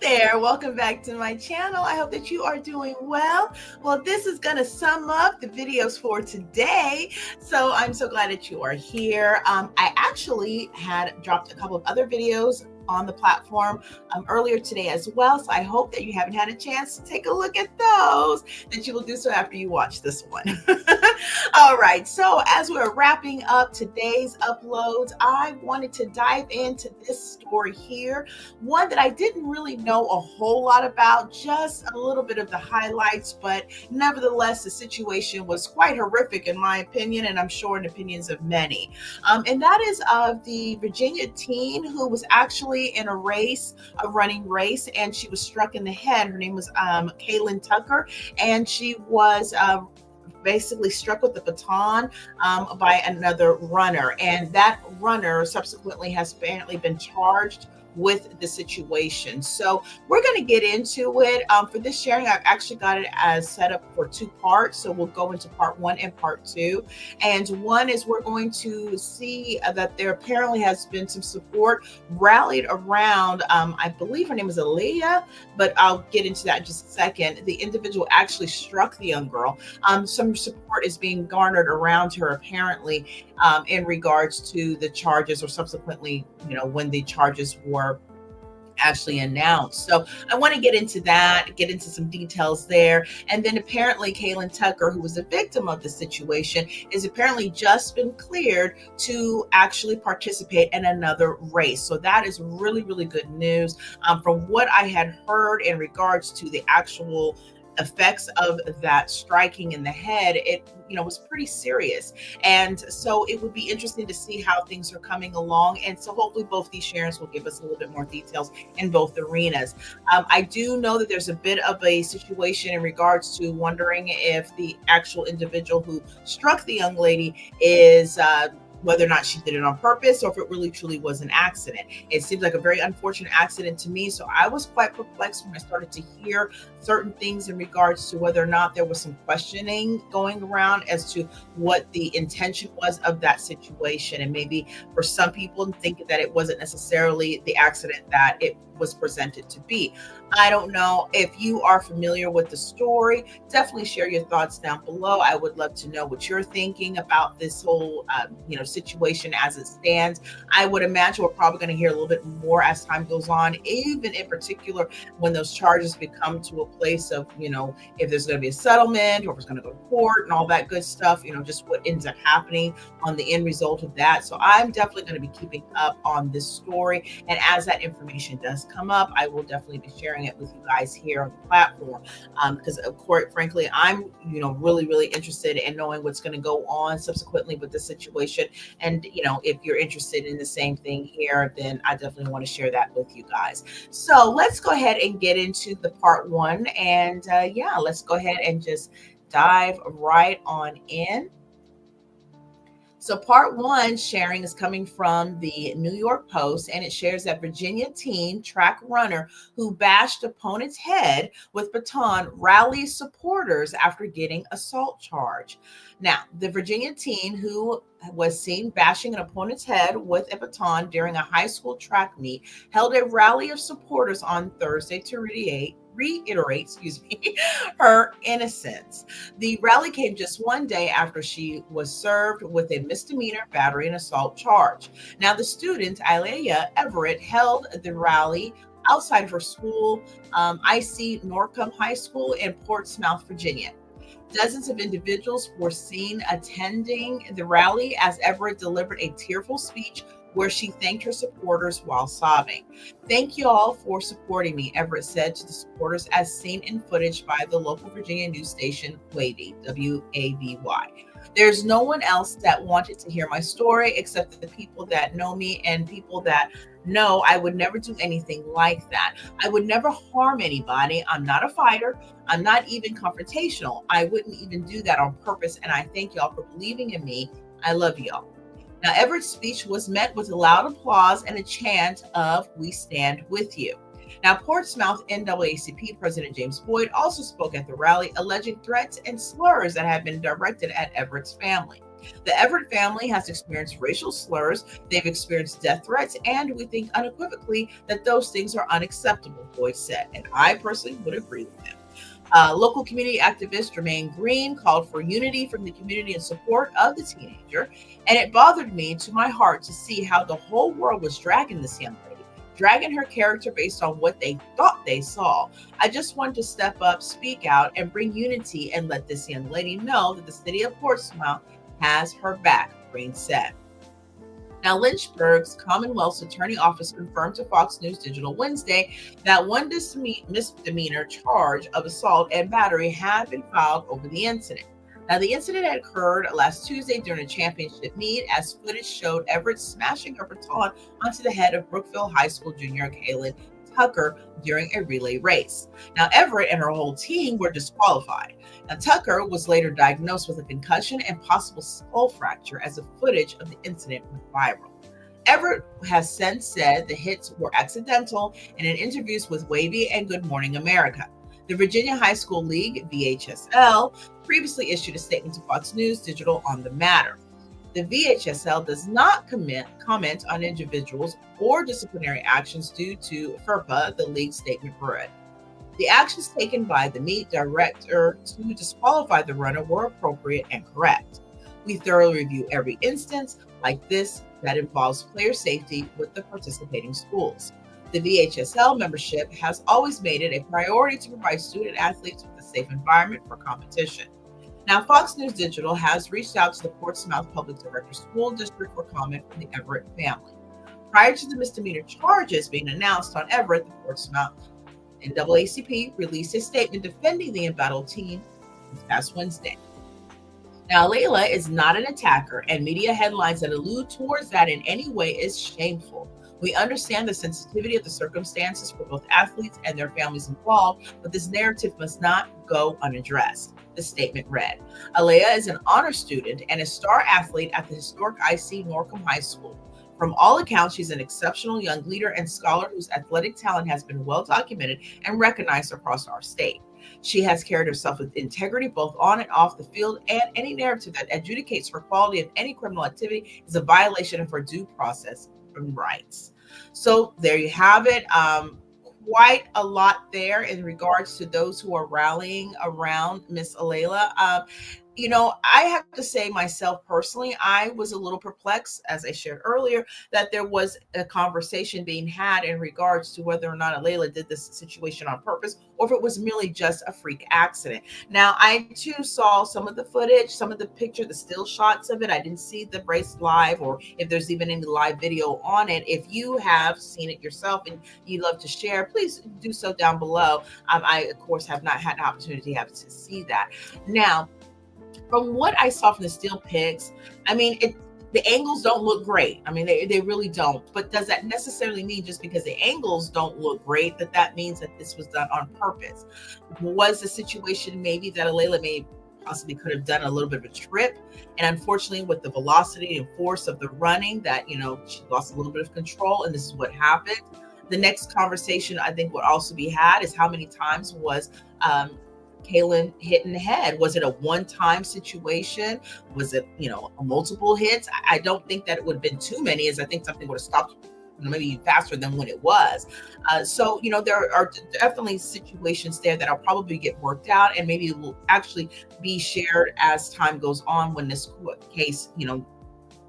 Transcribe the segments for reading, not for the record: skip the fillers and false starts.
there. Welcome back to my channel. I hope that you are doing well. Well, this is going to sum up the videos for today. So I'm so glad that you are here. I actually had dropped a couple of other videos on the platform earlier today as well. So I hope that you haven't had a chance to take a look at those, that you will do so after you watch this one. All right. So as we're wrapping up today's uploads, I wanted to dive into this story here. One that I didn't really know a whole lot about, just a little bit of the highlights, but nevertheless, the situation was quite horrific in my opinion, and I'm sure in opinions of many. And that is of the Virginia teen who was actually in a running race, and she was struck in the head. Her name was Kaelen Tucker, and she was basically struck with the baton by another runner, and that runner subsequently has apparently been charged with the situation. So we're going to get into it. For this sharing, I've actually got it as set up for two parts. So we'll go into part one and part two. And one is we're going to see that there apparently has been some support rallied around, I believe her name is Alaila, but I'll get into that in just a second. The individual actually struck the young girl. Some support is being garnered around her apparently in regards to the charges, or subsequently, when the charges were actually announced. So I want to get into that, get into some details there. And then apparently Kaelen Tucker, who was a victim of the situation, is apparently just been cleared to actually participate in another race. So that is really, really good news. From what I had heard in regards to the actual effects of that striking in the head, it was pretty serious. And so it would be interesting to see how things are coming along. And so hopefully both these sharings will give us a little bit more details in both arenas. I do know that there's a bit of a situation in regards to wondering if the actual individual who struck the young lady is whether or not she did it on purpose, or if it really truly was an accident. It seems like a very unfortunate accident to me. So I was quite perplexed when I started to hear certain things in regards to whether or not there was some questioning going around as to what the intention was of that situation. And maybe for some people think that it wasn't necessarily the accident that it was presented to be. I don't know. If you are familiar with the story, definitely share your thoughts down below. I would love to know what you're thinking about this whole situation as it stands. I would imagine we're probably going to hear a little bit more as time goes on, even in particular when those charges become to a place of, if there's going to be a settlement, or if it's going to go to court and all that good stuff, just what ends up happening on the end result of that. So I'm definitely going to be keeping up on this story. And as that information does come up, I will definitely be sharing it with you guys here on the platform, because of course, frankly, I'm really, really interested in knowing what's going to go on subsequently with this situation. And if you're interested in the same thing here, then I definitely want to share that with you guys. So let's go ahead and get into the part one, and let's go ahead and just dive right on in. So part one sharing is coming from the New York Post, and it shares that Virginia teen track runner who bashed opponent's head with baton rallies supporters after getting assault charge. Now, the Virginia teen who was seen bashing an opponent's head with a baton during a high school track meet held a rally of supporters on Thursday to reiterate her innocence. The rally came just one day after she was served with a misdemeanor battery and assault charge. Now, the student, Alaila Everett, held the rally outside of her school, IC Norcom High School in Portsmouth, Virginia. Dozens of individuals were seen attending the rally as Everett delivered a tearful speech where she thanked her supporters while sobbing. "Thank you all for supporting me," Everett said to the supporters, as seen in footage by the local Virginia news station Wavy, WAVY. "There's no one else that wanted to hear my story except the people that know me and people that know I would never do anything like that. I would never harm anybody. I'm not a fighter. I'm not even confrontational. I wouldn't even do that on purpose. And I thank y'all for believing in me. I love y'all." Now, Everett's speech was met with a loud applause and a chant of "We stand with you." Now, Portsmouth NAACP President James Boyd also spoke at the rally, alleging threats and slurs that had been directed at Everett's family. The Everett family has experienced racial slurs, they've experienced death threats, and we think unequivocally that those things are unacceptable, Boyd said. And I personally would agree with him. Local community activist Jermaine Green called for unity from the community in support of the teenager, and it bothered me to my heart to see how the whole world was dragging this young lady, dragging her character based on what they thought they saw. I just wanted to step up, speak out, and bring unity and let this young lady know that the city of Portsmouth has her back, Green said. Now, Lynchburg's Commonwealth's Attorney Office confirmed to Fox News Digital Wednesday that one misdemeanor charge of assault and battery had been filed over the incident. Now, the incident had occurred last Tuesday during a championship meet as footage showed Everett smashing a baton onto the head of Brookville High School junior Kaelen Tucker during a relay race. Now, Everett and her whole team were disqualified. Now, Tucker was later diagnosed with a concussion and possible skull fracture as the footage of the incident went viral. Everett has since said the hits were accidental and in interviews with Wavy and Good Morning America. The Virginia High School League, VHSL, previously issued a statement to Fox News Digital on the matter. The VHSL does not comment on individuals or disciplinary actions due to FERPA, the league statement read. The actions taken by the meet director to disqualify the runner were appropriate and correct. We thoroughly review every instance like this that involves player safety with the participating schools. The VHSL membership has always made it a priority to provide student athletes with a safe environment for competition. Now, Fox News Digital has reached out to the Portsmouth Public Director School District for comment from the Everett family. Prior to the misdemeanor charges being announced on Everett, the Portsmouth NAACP released a statement defending the embattled team this past Wednesday. Now, Alaila is not an attacker, and media headlines that allude towards that in any way is shameful. We understand the sensitivity of the circumstances for both athletes and their families involved, but this narrative must not go unaddressed, the statement read. Alaila is an honor student and a star athlete at the historic IC Norcom High School. From all accounts, she's an exceptional young leader and scholar whose athletic talent has been well documented and recognized across our state. She has carried herself with integrity both on and off the field, and any narrative that adjudicates her quality of any criminal activity is a violation of her due process and rights. So there you have it. Quite a lot there in regards to those who are rallying around Miss Alaila. I have to say myself personally, I was a little perplexed, as I shared earlier, that there was a conversation being had in regards to whether or not Alaila did this situation on purpose or if it was merely just a freak accident. Now, I too saw some of the footage, some of the picture, the still shots of it. I didn't see the race live or if there's even any live video on it. If you have seen it yourself and you love to share, please do so down below. I, of course, have not had an opportunity to see that. Now, from what I saw from the still pics, the angles don't look great. They really don't. But does that necessarily mean just because the angles don't look great that means that this was done on purpose? Was the situation maybe that Alaila possibly could have done a little bit of a trip, and unfortunately with the velocity and force of the running that she lost a little bit of control, and this is what happened? The next conversation I think would also be had is how many times was Kaelen hit in the head? Was it a one-time situation? Was it, multiple hits? I don't think that it would have been too many, as I think something would have stopped maybe faster than when it was. So there are definitely situations there that'll probably get worked out, and maybe it will actually be shared as time goes on when this case,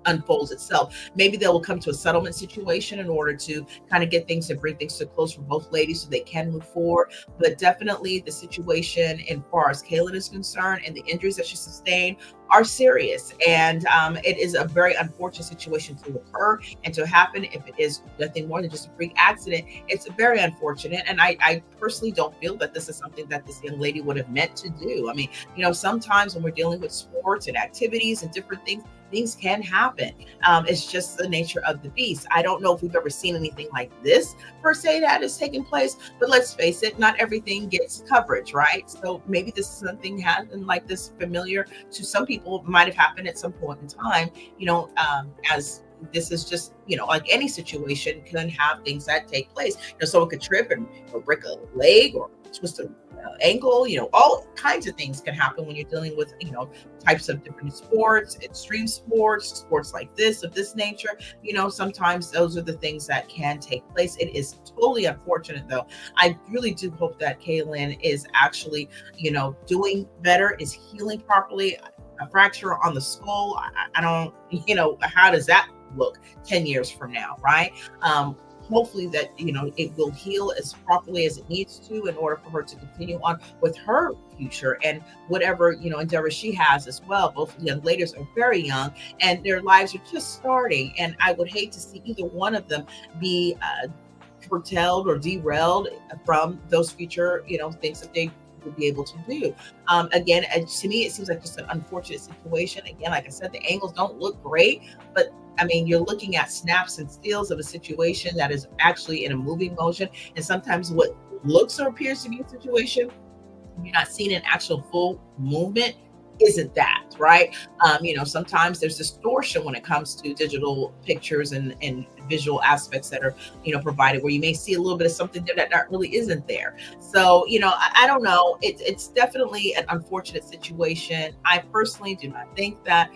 unfolds itself. Maybe they will come to a settlement situation in order to kind of get things and bring things to a close for both ladies so they can move forward. But definitely the situation in far as Kaelen is concerned and the injuries that she sustained are serious. And it is a very unfortunate situation to occur and to happen. If it is nothing more than just a freak accident, it's very unfortunate. And I personally don't feel that this is something that this young lady would have meant to do. Sometimes when we're dealing with sports and activities and different things can happen. It's just the nature of the beast. I don't know if we've ever seen anything like this per se that has taken place, but let's face it, not everything gets coverage, right? So maybe this is something happened like this, familiar to some people, might have happened at some point in time, as this is just, like any situation can have things that take place. Someone could trip and or break a leg or twist a ankle, all kinds of things can happen when you're dealing with, types of different sports, extreme sports like this, of this nature. Sometimes those are the things that can take place. It is totally unfortunate, though. I really do hope that Kaelen is actually, doing better, is healing properly. A fracture on the skull, I don't, how does that look 10 years from now, right? Hopefully that it will heal as properly as it needs to in order for her to continue on with her future and whatever endeavor she has as well. Both young ladies are very young and their lives are just starting, and I would hate to see either one of them be curtailed or derailed from those future things that they would be able to do. Again, to me, it seems like just an unfortunate situation. Again, like I said, the angles don't look great, but I mean, you're looking at snaps and steals of a situation that is actually in a moving motion. And sometimes what looks or appears to be a situation, you're not seeing an actual full movement, isn't that, right? Sometimes there's distortion when it comes to digital pictures and visual aspects that are, provided, where you may see a little bit of something there that really isn't there. So, I don't know. It's definitely an unfortunate situation. I personally do not think that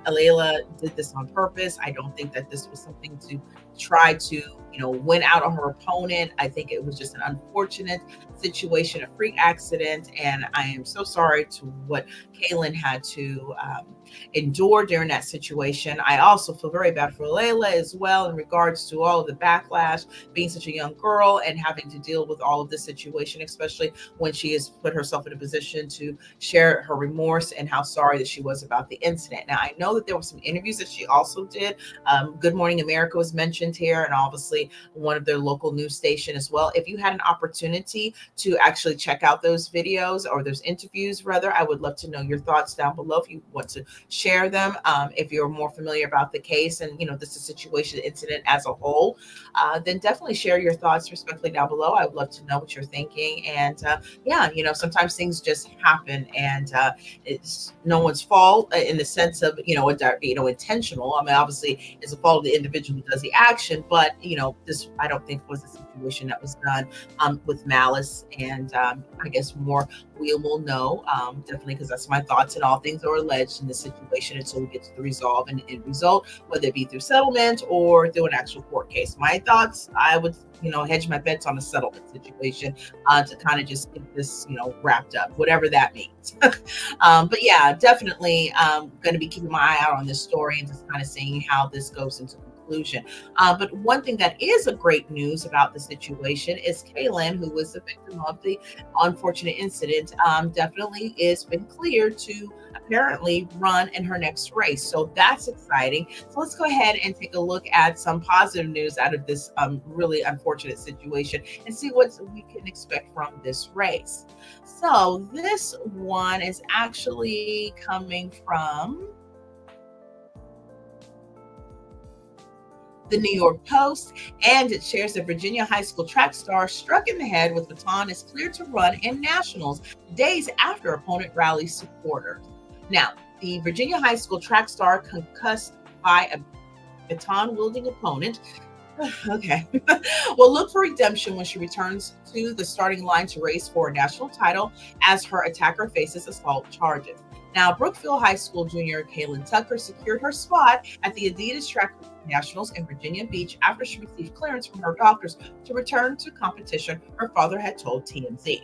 Alaila did this on purpose. I don't think that this was something to try to, win out on her opponent. I think it was just an unfortunate situation, a freak accident, and I am so sorry to what Kaelen had to endure during that situation. I also feel very bad for Alaila as well in regards to all of the backlash, being such a young girl and having to deal with all of this situation, especially when she has put herself in a position to share her remorse and how sorry that she was about the incident. Now, I know that there were some interviews that she also did. Good Morning America was mentioned here, and obviously one of their local news station as well. If you had an opportunity to actually check out those videos or those interviews, rather, I would love to know your thoughts down below if you want to share them. If you're more familiar about the case and this is situation, incident as a whole, then definitely share your thoughts respectfully down below. I would love to know what you're thinking. And sometimes things just happen, and it's no one's fault in the sense of intentional. I mean, obviously, it's the fault of the individual who does the action, but this I don't think was a situation that was done with malice. And I guess more we will know, definitely, because that's my thoughts, and all things are alleged in this situation until we get to the resolve and end result, whether it be through settlement or through an actual court case. My thoughts, I would hedge my bets on a settlement situation to kind of just get this wrapped up, whatever that means. But yeah, definitely going to be keeping my eye out on this story and just kind of seeing how this goes into conclusion. But one thing that is a great news about the situation is Kaelen, who was the victim of the unfortunate incident, definitely has been cleared to apparently run in her next race. So that's exciting. So let's go ahead and take a look at some positive news out of this really unfortunate situation and see what we can expect from this race. So this one is actually coming from the New York Post, and it shares that Virginia high school track star struck in the head with baton is cleared to run in nationals days after opponent rallies supporters. Now, the Virginia high school track star concussed by a baton-wielding opponent okay, will look for redemption when she returns to the starting line to race for a national title as her attacker faces assault charges. Now, Brookfield High School junior Kaelen Tucker secured her spot at the Adidas Track Nationals in Virginia Beach after she received clearance from her doctors to return to competition, her father had told TMZ.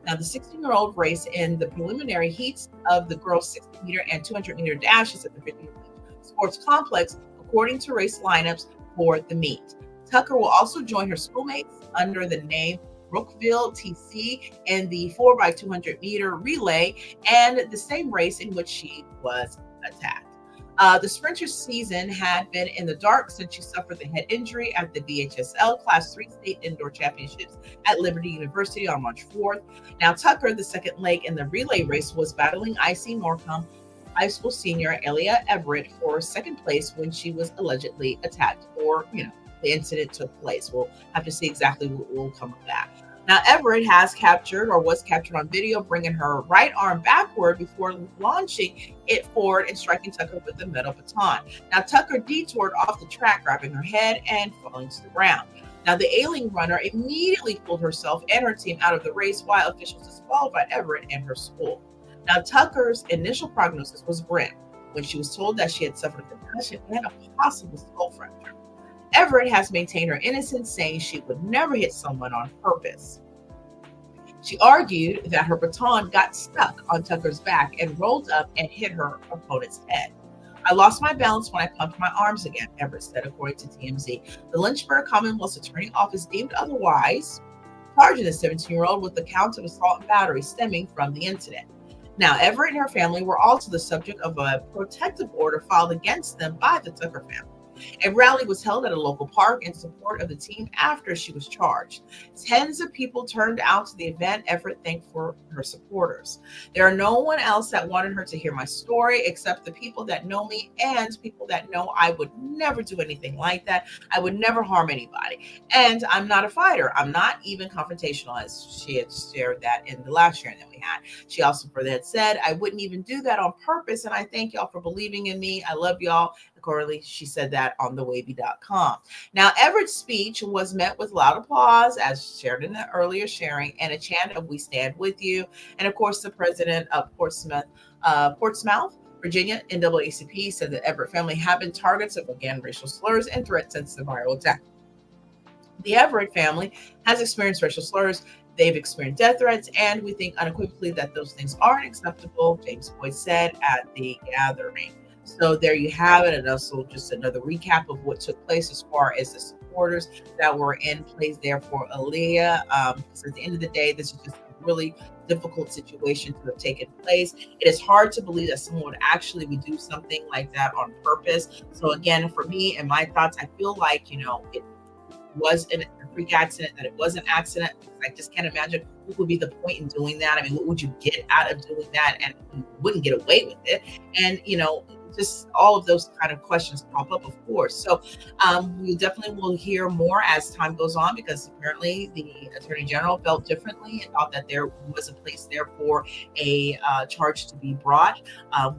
Now, the 16-year-old raced in the preliminary heats of the girls' 60-meter and 200-meter dashes at the Virginia Beach Sports Complex, according to race lineups for the meet. Tucker will also join her schoolmates under the name Brookfield TC in the 4x200 meter relay and the same race in which she was attacked. The sprinter's season had been in the dark since she suffered the head injury at the VHSL Class 3 State Indoor Championships at Liberty University on March 4th. Now, Tucker, the second leg in the relay race, was battling IC Norcom high school senior Alaila Everett for second place when she was allegedly attacked, or, the incident took place. We'll have to see exactly what will come of that. Now, Everett was captured on video, bringing her right arm backward before launching it forward and striking Tucker with the metal baton. Now, Tucker detoured off the track, grabbing her head and falling to the ground. Now, the ailing runner immediately pulled herself and her team out of the race while officials disqualified Everett and her school. Now, Tucker's initial prognosis was grim when she was told that she had suffered a concussion and a possible skull fracture. Everett has maintained her innocence, saying she would never hit someone on purpose. She argued that her baton got stuck on Tucker's back and rolled up and hit her opponent's head. I lost my balance when I pumped my arms again, Everett said, according to TMZ. The Lynchburg Commonwealth's Attorney Office deemed otherwise, charging the 17-year-old with the count of assault and battery stemming from the incident. Now, Everett and her family were also the subject of a protective order filed against them by the Tucker family. A rally was held at a local park in support of the team after she was charged. Tens of people turned out to the event. Everett thanked for her supporters. There are no one else that wanted her to hear my story except the people that know me and people that know I would never do anything like that. I would never harm anybody. And I'm not a fighter. I'm not even confrontational, as she had shared that in the last sharing that we had. She also further had said, I wouldn't even do that on purpose. And I thank y'all for believing in me. I love y'all. Accordingly, she said that on thewavy.com. Now, Everett's speech was met with loud applause, as shared in the earlier sharing, and a chant of "We stand with you." And of course, the president of Portsmouth, Virginia, NAACP, said the Everett family have been targets of, again, racial slurs and threats since the viral attack. The Everett family has experienced racial slurs. They've experienced death threats, and we think unequivocally that those things aren't acceptable, James Boyd said at the gathering. So there you have it. And also just another recap of what took place as far as the supporters that were in place there for Alaila. Because at the end of the day, this is just a really difficult situation to have taken place. It is hard to believe that someone would actually do something like that on purpose. So again, for me and my thoughts, I feel like, it was a freak accident, that it was an accident. I just can't imagine what would be the point in doing that. I mean, what would you get out of doing that? And you wouldn't get away with it. And, just all of those kind of questions pop up, of course. So we definitely will hear more as time goes on, because apparently the Attorney General felt differently and thought that there was a place there for a charge to be brought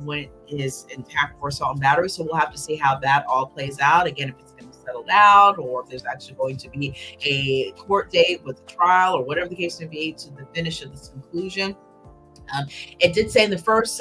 when it is intact for assault and battery. So we'll have to see how that all plays out. Again, if it's going to be settled out, or if there's actually going to be a court date with a trial, or whatever the case may be, to the finish of this conclusion. It did say in the first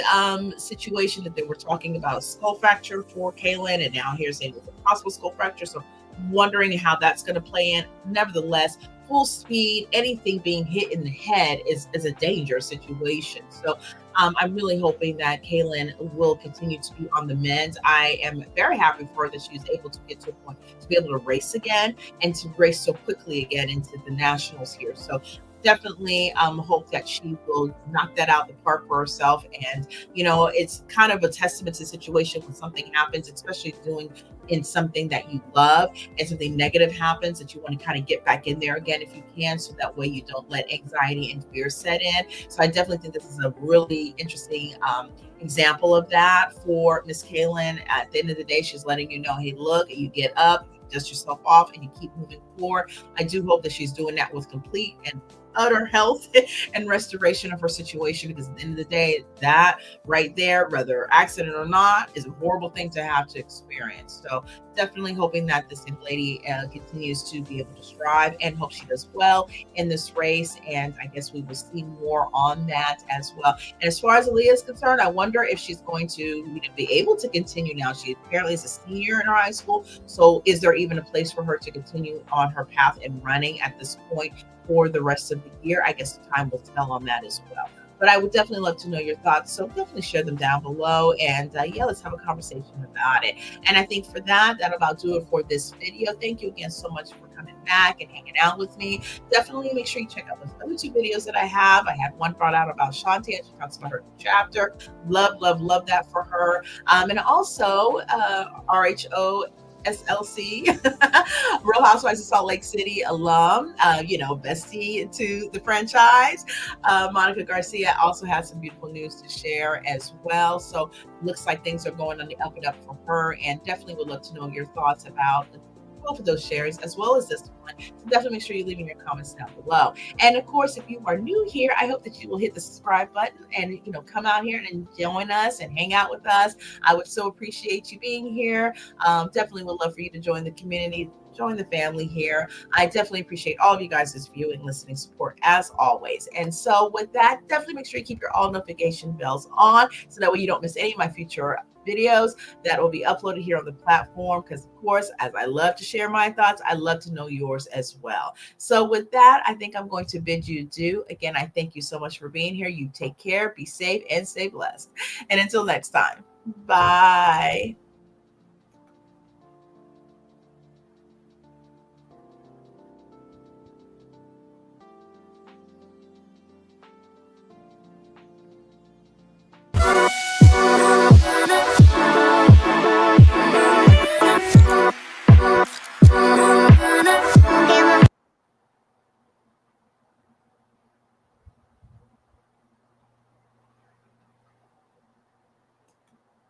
situation that they were talking about a skull fracture for Kaelen, and now here's saying it's a possible skull fracture. So wondering how that's going to play in. Nevertheless, full speed, anything being hit in the head is a dangerous situation. So I'm really hoping that Kaelen will continue to be on the mend. I am very happy for her that she was able to get to a point to be able to race again and to race so quickly again into the nationals here. So definitely hope that she will knock that out of the park for herself. And, it's kind of a testament to the situation when something happens, especially doing in something that you love, and something negative happens, that you want to kind of get back in there again if you can, so that way you don't let anxiety and fear set in. So I definitely think this is a really interesting example of that for Miss Kaelen. At the end of the day, she's letting you know, hey, look, you get up, you dust yourself off, and you keep moving forward. I do hope that she's doing that with complete and utter health and restoration of her situation, because at the end of the day, that right there, whether accident or not, is a horrible thing to have to experience. So definitely hoping that this young lady continues to be able to strive, and hope she does well in this race. And I guess we will see more on that as well. And as far as Aaliyah is concerned, I wonder if she's going to be able to continue now. She apparently is a senior in her high school. So is there even a place for her to continue on her path in running at this point for the rest of the year? I guess time will tell on that as well. But I would definitely love to know your thoughts. So definitely share them down below. And let's have a conversation about it. And I think for that'll about do it for this video. Thank you again so much for coming back and hanging out with me. Definitely make sure you check out those other two videos that I have. I had one brought out about Shanti, and she talks about her new chapter. Love that for her. And also RHO SLC, Real Housewives of Salt Lake City alum, bestie to the franchise. Monica Garcia also has some beautiful news to share as well. So looks like things are going on the up and up for her, and definitely would love to know your thoughts about both of those shares as well as this one. So definitely make sure you're leaving your comments down below. And of course, if you are new here, I hope that you will hit the subscribe button and come out here and join us and hang out with us. I would so appreciate you being here. Definitely would love for you to join the community, join the family here. I definitely appreciate all of you guys' viewing, listening support as always. And so with that, definitely make sure you keep your all notification bells on so that way you don't miss any of my future videos that will be uploaded here on the platform. Because of course, as I love to share my thoughts, I love to know yours as well. So with that, I think I'm going to bid you adieu. Again, I thank you so much for being here. You take care, be safe, and stay blessed. And until next time, bye.